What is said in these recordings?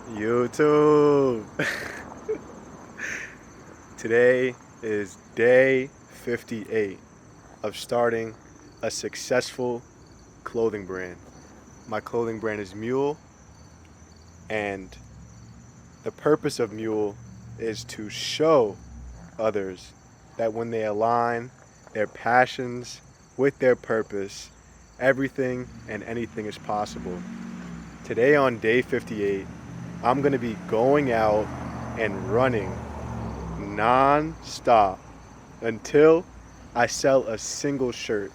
YouTube. Today is day 58 of starting a successful clothing brand. My clothing brand is Mule, and the purpose of Mule is to show others that when they align their passions with their purpose, everything and anything is possible. Today on day 58, I'm going to be going out and running non-stop until I sell a single shirt.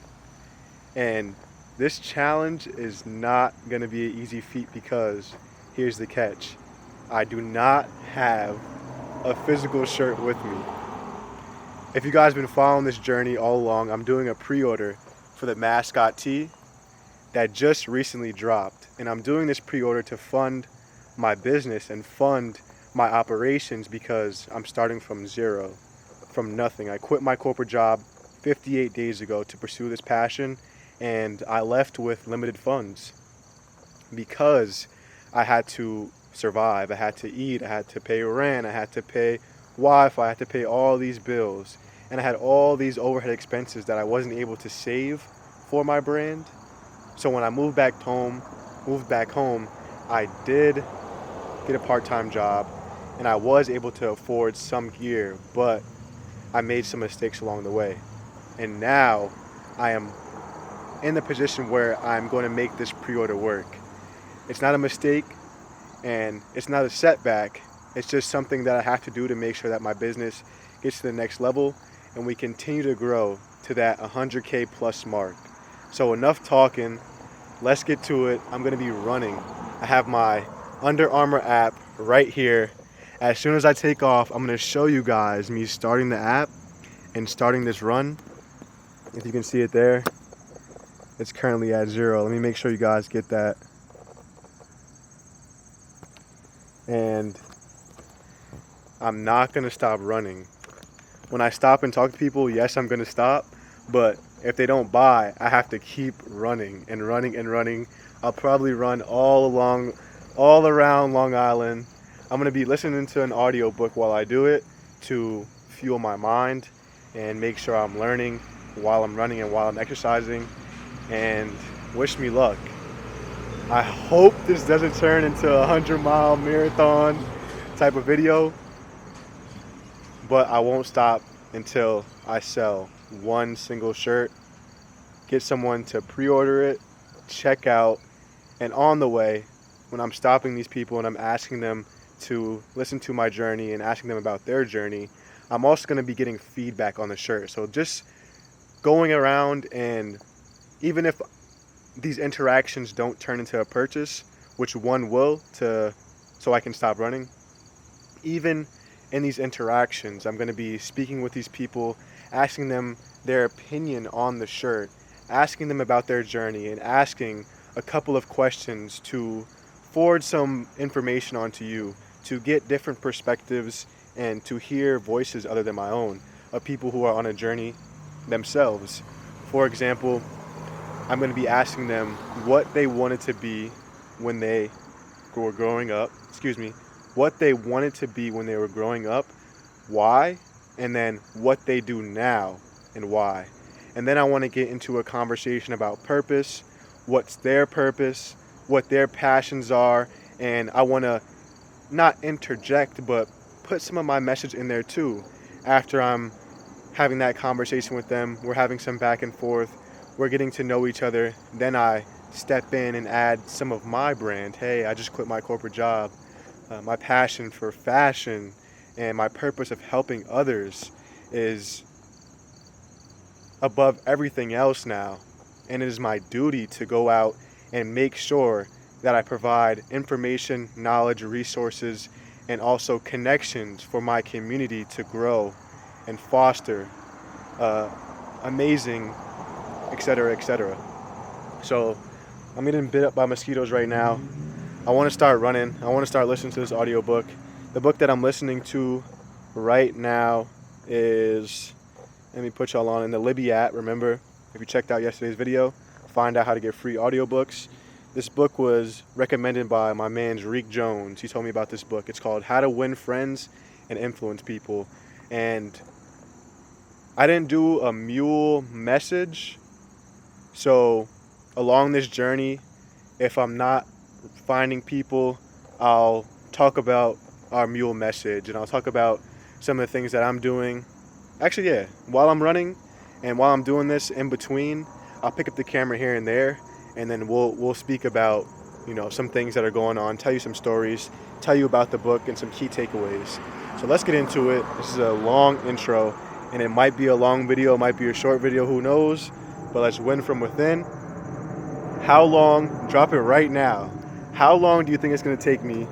And this challenge is not going to be an easy feat because here's the catch. I do not have a physical shirt with me. If you guys have been following this journey all along, I'm doing a pre-order for the MASCOT tee that just recently dropped. And I'm doing this pre-order to fund my business and fund my operations because I'm starting from zero, from nothing. I quit my corporate job 58 days ago to pursue this passion, and I left with limited funds because I had to survive. I had to eat, I had to pay rent, I had to pay Wi-Fi, I had to pay all these bills, and I had all these overhead expenses that I wasn't able to save for my brand. So when I moved back home, I did get a part-time job, and I was able to afford some gear, but I made some mistakes along the way. And now I am in the position where I'm going to make this pre-order work. It's not a mistake, and it's not a setback. It's just something that I have to do to make sure that my business gets to the next level and we continue to grow to that 100K plus mark. So enough talking, let's get to it. I'm going to be running. I have my Under Armour app right here. As soon as I take off, I'm going to show you guys me starting the app and starting this run. If you can see it there, it's currently at 0. Let me make sure you guys get that. And I'm not going to stop running. When I stop and talk to people, yes, I'm going to stop, but if they don't buy, I have to keep running and running and running. I'll probably run all around Long Island. I'm going to be listening to an audiobook while I do it to fuel my mind and make sure I'm learning while I'm running and while I'm exercising. And wish me luck. I hope this doesn't turn into a 100-mile marathon type of video, but I won't stop until I sell one single shirt, get someone to pre-order it, check out, and on the way, when I'm stopping these people and I'm asking them to listen to my journey and asking them about their journey, I'm also going to be getting feedback on the shirt. So just going around, and even if these interactions don't turn into a purchase, which one will, so I can stop running, even in these interactions, I'm going to be speaking with these people, asking them their opinion on the shirt, asking them about their journey, and asking a couple of questions to forward some information onto you, to get different perspectives and to hear voices other than my own of people who are on a journey themselves. For example, I'm going to be asking them what they wanted to be when they were growing up. What they wanted to be when they were growing up, why, and then what they do now and why. And then I want to get into a conversation about purpose, what's their purpose, what their passions are, and I want to not interject, but put some of my message in there too. After I'm having that conversation with them, we're having some back and forth, we're getting to know each other, then I step in and add some of my brand. Hey, I just quit my corporate job. My passion for fashion and my purpose of helping others is above everything else now. And it is my duty to go out and make sure that I provide information, knowledge, resources, and also connections for my community to grow and foster amazing, etc., etc. So I'm getting bit up by mosquitoes right now. I want to start running. I want to start listening to this audiobook. The book that I'm listening to right now is, let me put y'all on, in the Libby app. Remember, if you checked out yesterday's video, find out how to get free audiobooks. This book was recommended by my man Reek Jones. He told me about this book. It's called How to Win Friends and Influence People. And I didn't do a Mule message. So along this journey, if I'm not finding people, I'll talk about our Mule message, and I'll talk about some of the things that I'm doing. Actually, yeah, while I'm running and while I'm doing this in between, I'll pick up the camera here and there, and then we'll speak about, you know, some things that are going on, tell you some stories, tell you about the book and some key takeaways. So let's get into it. This is a long intro, and it might be a long video, it might be a short video, who knows? But let's win from within. How long, drop it right now, how long do you think it's going to take me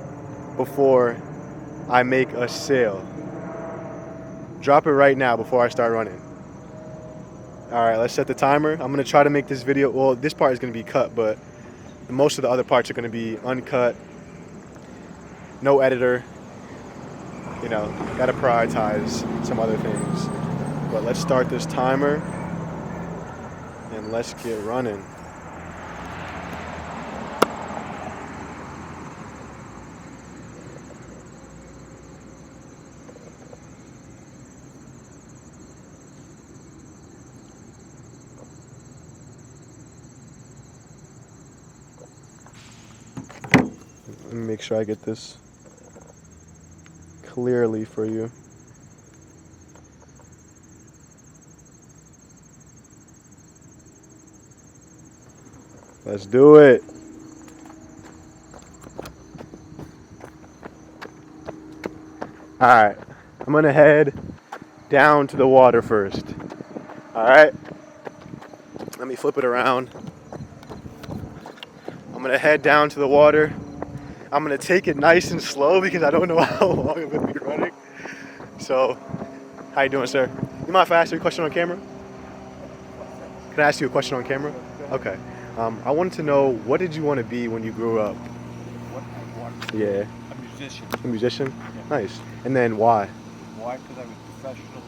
before I make a sale? Drop it right now before I start running. All right, let's set the timer. I'm going to try to make this video, well, this part is going to be cut, but most of the other parts are going to be uncut. No editor. You know, got to prioritize some other things. But let's start this timer and let's get running. Let me make sure I get this clearly for you. Let's do it. All right, I'm gonna head down to the water first. All right, let me flip it around. I'm gonna head down to the water. I'm gonna take it nice and slow because I don't know how long I'm gonna be running. So, how you doing, sir? You mind if I ask you a question on camera? Can I ask you a question on camera? Okay. I wanted to know, what did you want to be when you grew up? What I wanted to be? Yeah. A musician. A musician? Yeah. Nice. And then why? Why? Because I was professional.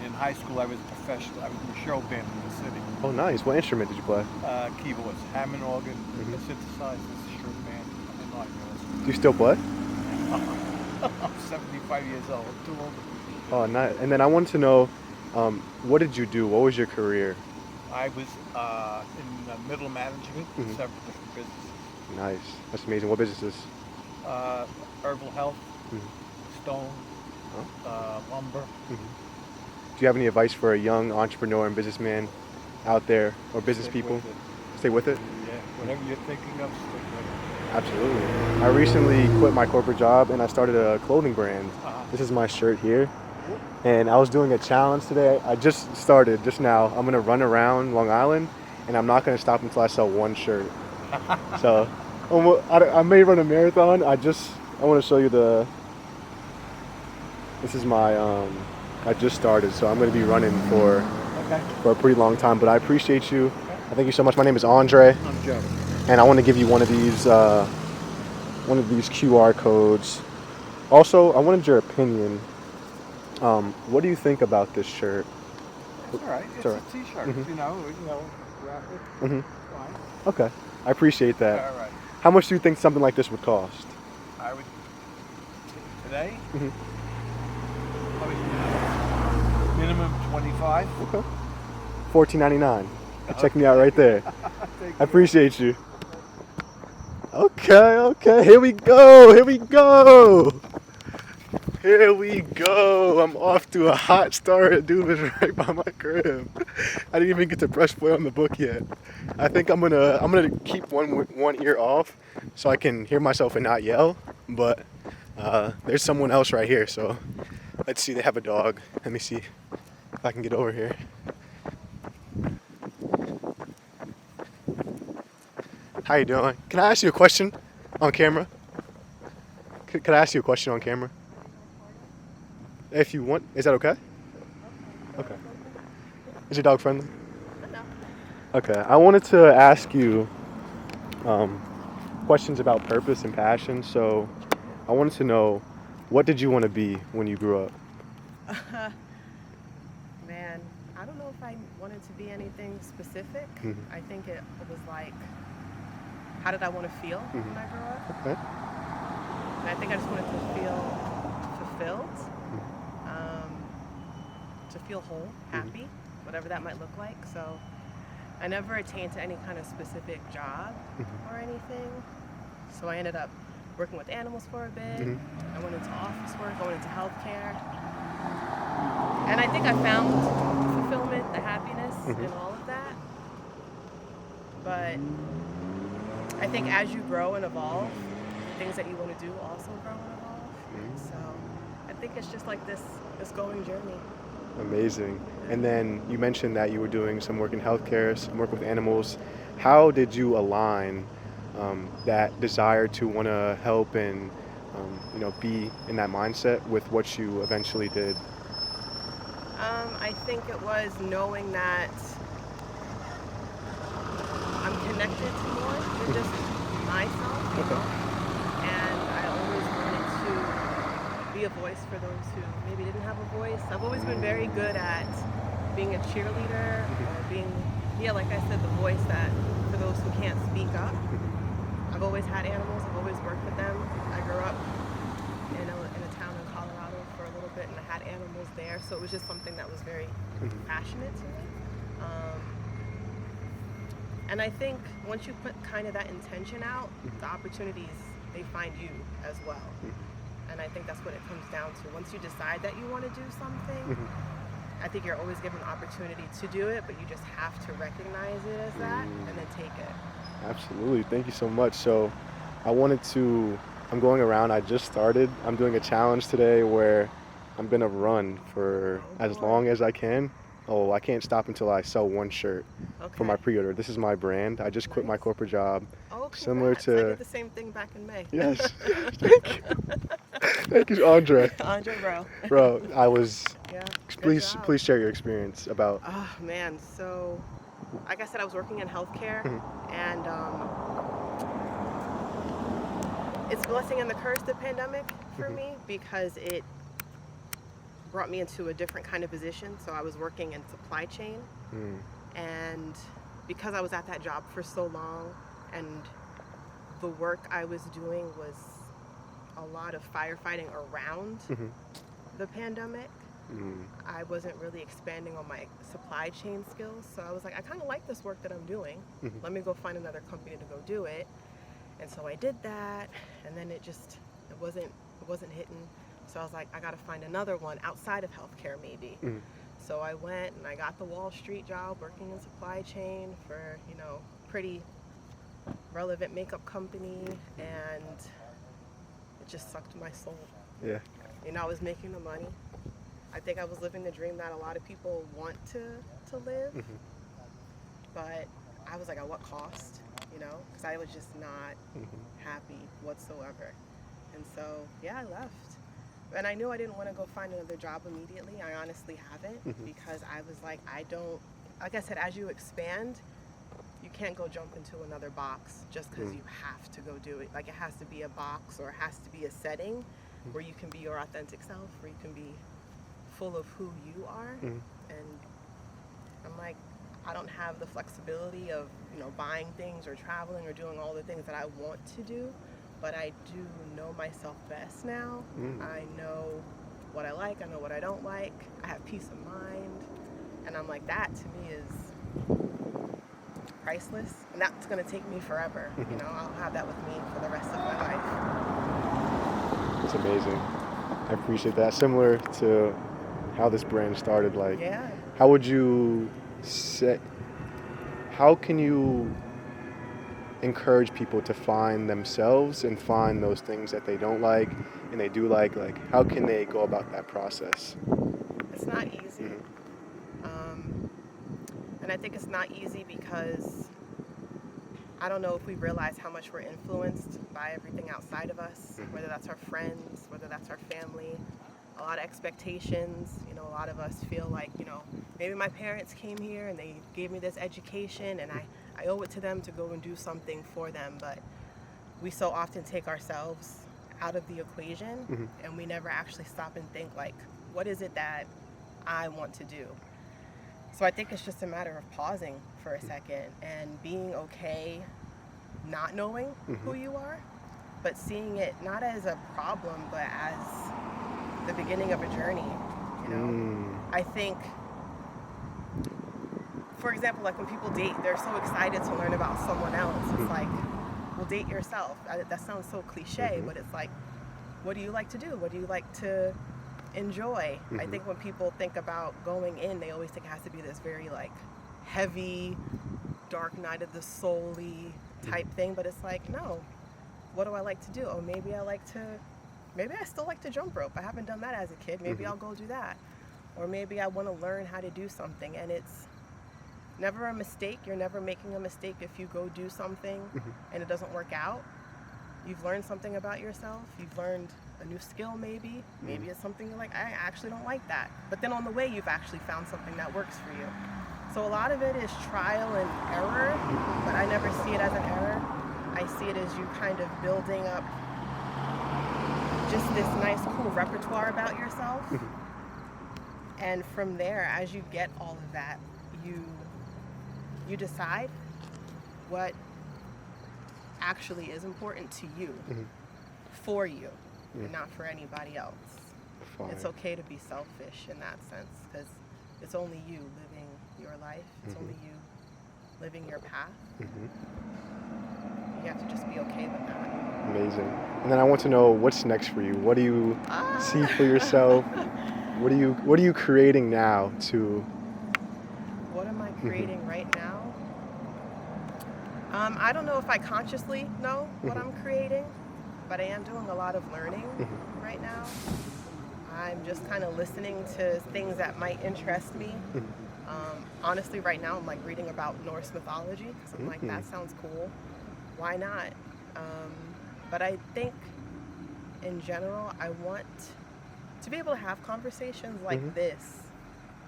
In high school, I was professional. I was in a show band in the city. Oh, nice. What instrument did you play? Keyboards, Hammond organ, synthesizers, string band. I didn't like those. Do you still play? I'm 75 years old. I'm too old. Oh, nice. And then I wanted to know, what did you do? What was your career? I was in middle management in several different businesses. Nice. That's amazing. What businesses? Herbal health, stone, lumber. Do you have any advice for a young entrepreneur and businessman out there, or business people? Stay with it? Yeah, whatever you're thinking of, stick with it. Absolutely. I recently quit my corporate job and I started a clothing brand. This is my shirt here. And I was doing a challenge today. I just started just now. I'm gonna run around Long Island, and I'm not gonna stop until I sell one shirt. So I may run a marathon. I want to show you this is my, I just started, so I'm gonna be running for a pretty long time. But I appreciate you. I thank you so much. My name is Andre. I'm Joe. And I want to give you one of these QR codes. Also, I wanted your opinion. What do you think about this shirt? It's all right. It's all right. a t-shirt. You know, wrap it. Fine. Okay. I appreciate that. All right. How much do you think something like this would cost? I would today. Probably minimum 25. Okay. $14.99. Check me out right there. I appreciate you. Okay. Here we go. I'm off to a hot start. Dude was right by my crib. I didn't even get to press play on the book yet. I think I'm gonna keep one ear off so I can hear myself and not yell. But there's someone else right here. So let's see. They have a dog. Let me see if I can get over here. How you doing? Can I ask you a question on camera? Could I ask you a question on camera? If you want, is that okay? Okay. Is your dog friendly? No. Okay. I wanted to ask you questions about purpose and passion. So I wanted to know, what did you want to be when you grew up? Man, I don't know if I wanted to be anything specific. I think it was like, how did I want to feel when I grew up? Okay. And I think I just wanted to feel fulfilled, to feel whole, happy, whatever that might look like. So I never attained to any kind of specific job or anything. So I ended up working with animals for a bit. I went into office work, I went into healthcare. And I think I found fulfillment, the happiness in all of that. But I think as you grow and evolve, the things that you want to do also grow and evolve. So I think it's just like this going journey. Amazing. And then you mentioned that you were doing some work in healthcare, some work with animals. How did you align that desire to want to help and be in that mindset with what you eventually did? I think it was knowing that I'm connected to more than just myself. And I always wanted to be a voice for those who maybe didn't have a voice. I've always been very good at being a cheerleader, or being, like I said, the voice that for those who can't speak up. I've always had animals, I've always worked with them. I grew up in a town in Colorado for a little bit, and I had animals there, so it was just something that was very passionate to me. And I think once you put kind of that intention out, the opportunities, they find you as well. And I think that's what it comes down to. Once you decide that you want to do something, I think you're always given an opportunity to do it, but you just have to recognize it as that and then take it. Absolutely. Thank you so much. So I'm going around, I just started. I'm doing a challenge today where I'm going to run for as long as I can. I can't stop until I sell one shirt for my pre-order. This is my brand. I just quit my corporate job. Similar to... I did the same thing back in May. Yes. Thank you. Thank you, Andre. Andre, bro. Bro, I was... Yeah. Please share your experience about... Oh, man. So, like I said, I was working in healthcare, and it's a blessing and the curse, the pandemic, for me, because it brought me into a different kind of position. So I was working in supply chain, and because I was at that job for so long, and the work I was doing was a lot of firefighting around the pandemic, I wasn't really expanding on my supply chain skills. So I was like, I kind of like this work that I'm doing. Let me go find another company to go do it. And so I did that, and then it wasn't hitting. So I was like, I got to find another one outside of healthcare maybe. So I went and I got the Wall Street job working in supply chain for, pretty relevant makeup company, and it just sucked my soul. Yeah. I was making the money. I think I was living the dream that a lot of people want to live, but I was like, at what cost? Because I was just not happy whatsoever. And so, I left. And I knew I didn't want to go find another job immediately. I honestly haven't, because I was like, like I said, as you expand, you can't go jump into another box just because you have to go do it. Like, it has to be a box, or it has to be a setting where you can be your authentic self, where you can be full of who you are. And I'm like, I don't have the flexibility of, buying things or traveling or doing all the things that I want to do, but I do know myself best now. I know what I like, I know what I don't like, I have peace of mind, and I'm like, that to me is priceless, and that's going to take me forever. I'll have that with me for the rest of my life. It's amazing. I appreciate that. Similar to how this brand started, how would you say, how can you encourage people to find themselves and find those things that they don't like and they do like how can they go about that process? It's not easy. And I think it's not easy because I don't know if we realize how much we're influenced by everything outside of us, whether that's our friends, whether that's our family, a lot of expectations. A lot of us feel like, maybe my parents came here and they gave me this education and I owe it to them to go and do something for them, but we so often take ourselves out of the equation and we never actually stop and think, like, what is it that I want to do? So I think it's just a matter of pausing for a second and being okay not knowing who you are, but seeing it not as a problem, but as the beginning of a journey, you know? I think, for example, like when people date, they're so excited to learn about someone else. It's like, well, date yourself. That sounds so cliche, but it's like, what do you like to do? What do you like to enjoy? I think when people think about going in, they always think it has to be this very like heavy, dark night of the soul-y type thing, but it's like, no, what do I like to do? Oh, maybe I still like to jump rope. I haven't done that as a kid. Maybe I'll go do that. Or maybe I want to learn how to do something, and it's never a mistake. You're never making a mistake if you go do something and it doesn't work out. You've learned something about yourself. You've learned a new skill maybe. Maybe it's something you're like, I actually don't like that. But then on the way, you've actually found something that works for you. So a lot of it is trial and error, but I never see it as an error. I see it as you kind of building up just this nice, cool repertoire about yourself. And from there, as you get all of that, you decide what actually is important to you, for you, and not for anybody else. Fine. It's okay to be selfish in that sense, because it's only you living your life. It's only you living your path. You have to just be okay with that. Amazing. And then I want to know, what's next for you? What do you see for yourself? What are you creating now to? What am I creating right now? I don't know if I consciously know what I'm creating, but I am doing a lot of learning right now. I'm just kind of listening to things that might interest me. Honestly, right now I'm like reading about Norse mythology, so I'm like, that sounds cool. Why not? But I think in general, I want to be able to have conversations like this,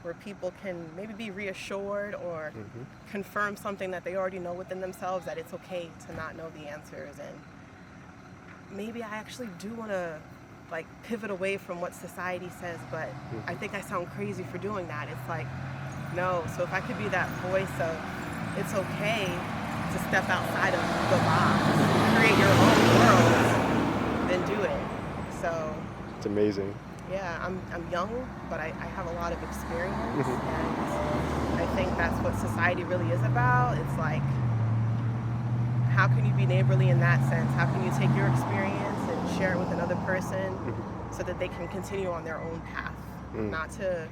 where people can maybe be reassured or confirm something that they already know within themselves, that it's okay to not know the answers. And maybe I actually do want to like pivot away from what society says, but I think I sound crazy for doing that. It's like, no. So if I could be that voice of, it's okay to step outside of the box, create your own world, then do it. So It's amazing. yeah, I'm young, but I have a lot of experience, and I think that's what society really is about. It's like, how can you be neighborly in that sense? How can you take your experience and share it with another person so that they can continue on their own path? Not to,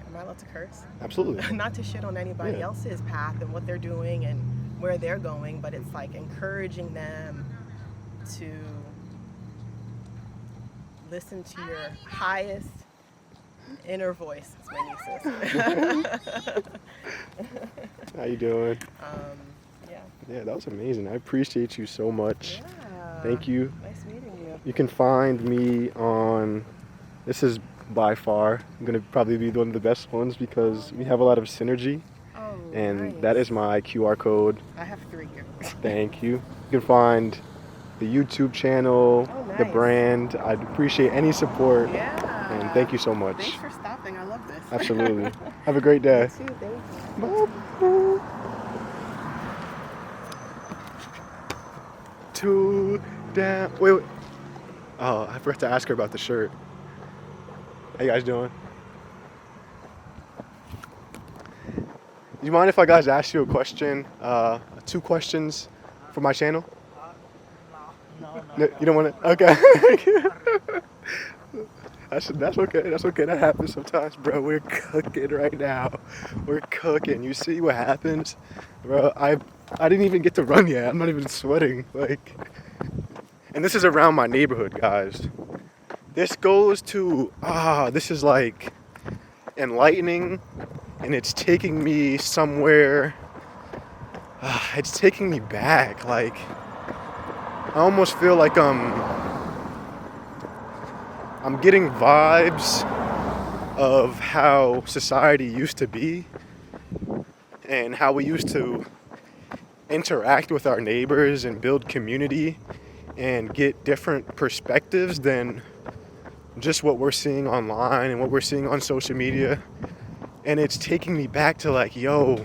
am I allowed to curse? Absolutely. Not to shit on anybody else's path and what they're doing and where they're going, but it's like encouraging them to listen to your highest inner voice. It's my nieces. How you doing? Yeah. Yeah, that was amazing. I appreciate you so much. Yeah. Thank you. Nice meeting you. You can find me on, this is by far going to probably be one of the best ones because we have a lot of synergy. Oh, And nice. that is my QR code. I have 3 here. Thank you. You can find the YouTube channel, Oh, the nice. brand. I'd appreciate any support. Yeah. And thank you so much. Thanks for stopping. I love this. Absolutely. Have a great day. You too. Thank you. Two down. Wait. Oh, I forgot to ask her about the shirt. How you guys doing? You mind if I guys ask you a question? 2 questions for my channel? No, you don't want to? Okay. That's okay. That's okay. That happens sometimes, bro. We're cooking right now. We're cooking. You see what happens, bro? I didn't even get to run yet. I'm not even sweating. Like, and this is around my neighborhood, guys. This goes to this is like enlightening, and it's taking me somewhere. It's taking me back. Like, I almost feel like I'm getting vibes of how society used to be and how we used to interact with our neighbors and build community and get different perspectives than just what we're seeing online and what we're seeing on social media. And it's taking me back to like, yo,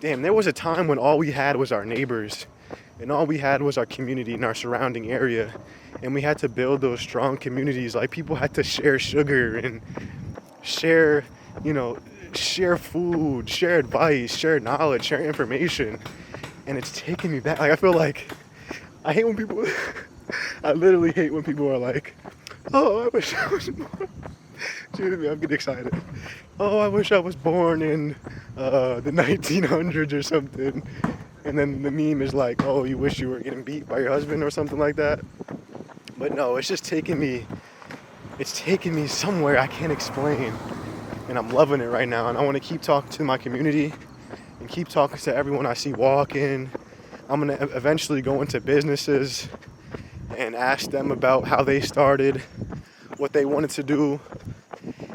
damn, there was a time when all we had was our neighbors and all we had was our community and our surrounding area. And we had to build those strong communities. Like, people had to share sugar and share, share food, share advice, share knowledge, share information. And it's taking me back. Like, I feel like, I hate when people, I literally hate when people are like, oh, I wish I was born. Excuse me, I'm getting excited. Oh, I wish I was born in the 1900s or something. And then the meme is like, oh, you wish you were getting beat by your husband or something like that. But no, it's just taking me somewhere I can't explain. And I'm loving it right now. And I want to keep talking to my community and keep talking to everyone I see walking. I'm going to eventually go into businesses and ask them about how they started, what they wanted to do,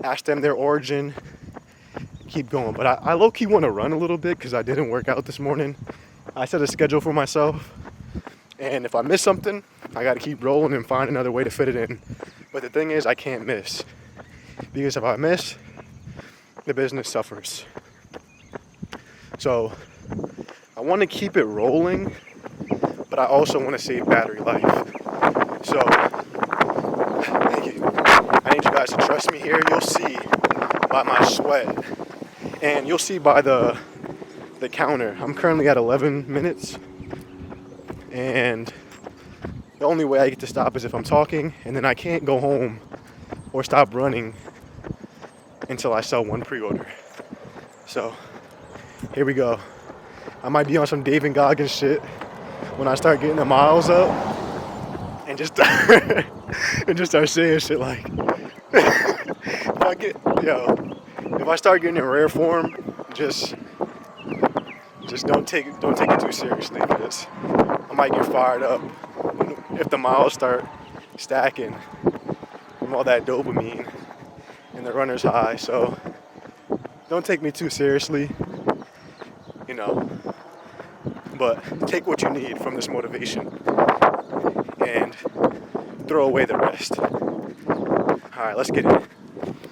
ask them their origin, keep going. But I low-key want to run a little bit because I didn't work out this morning. I set a schedule for myself. And if I miss something, I got to keep rolling and find another way to fit it in. But the thing is, I can't miss. Because if I miss, the business suffers. So I want to keep it rolling, but I also want to save battery life. So thank you. I need you guys to trust me here. You'll see by my sweat. And you'll see by the counter. I'm currently at 11 minutes. And the only way I get to stop is if I'm talking, and then I can't go home or stop running until I sell one pre-order. So here we go. I might be on some Dave and Goggins shit when I start getting the miles up and just start saying shit like, if I start getting in rare form, just don't take it too seriously, because I might get fired up if the miles start stacking from all that dopamine and the runner's high. So don't take me too seriously, but take what you need from this motivation and throw away the rest. All right, let's get it.